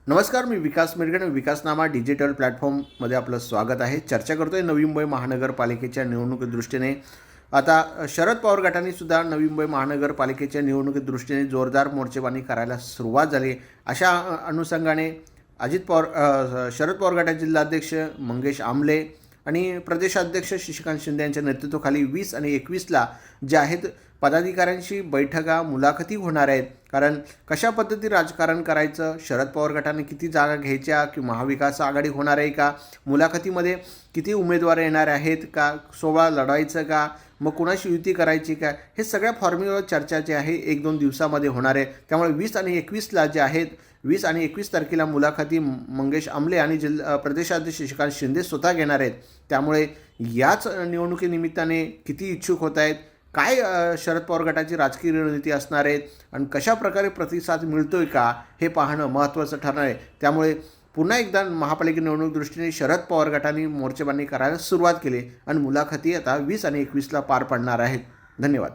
नमस्कार, मी विकास मिरगणे. विकासनामा डिजिटल प्लॅटफॉर्ममध्ये आपलं स्वागत आहे. चर्चा करतोय नवी मुंबई महानगरपालिकेच्या निवडणुकीदृष्टीने. आता शरद पवार गटाने सुद्धा नवी मुंबई महानगरपालिकेच्या निवडणुकीदृष्टीने जोरदार मोर्चेबांधणी करायला सुरुवात झाली. अशा अनुषंगाने शरद पवार गटाचे जिल्हाध्यक्ष मंगेश आमले आणि प्रदेशाध्यक्ष शशिकांत शिंदे यांच्या नेतृत्वाखाली 20 आणि 21ला जे आहेत पदाधिकाऱ्यांशी बैठका, मुलाखती होणार आहेत. कारण कशा पद्धती राजकारण करायचं, शरद पवार गटाने किती जागा घ्यायच्या, की महाविकास आघाडी होणार आहे का, मुलाखतीमध्ये किती उमेदवार येणार आहेत का, 16 लढवायचं का, मग कुणाशी युती करायची का, हे सगळ्या फॉर्म्युलावर चर्चा जी आहे 1-2 दिवसामध्ये होणार आहे. त्यामुळे 20 आणि 21ला जे आहेत 20 आणि 21 तारखेला मुलाखती मंगेश आमले आणि प्रदेशाध्यक्ष शशिकांत शिंदे स्वतः घेणार आहेत. त्यामुळे याच निवडणुकीनिमित्ताने किती इच्छुक होत आहेत, काय शरद पवार गटाची राजकीय रणनीती असणार आहेत आणि कशा प्रकारे प्रतिसाद मिळतोय का, हे पाहणं महत्त्वाचं ठरणार आहे. त्यामुळे पुन्हा एकदा महापालिका निवडणूक दृष्टीने शरद पवार गटाने मोर्चेबांधणी करायला सुरुवात केली आणि मुलाखती आता 20 आणि 21ला पार पडणार आहेत. धन्यवाद.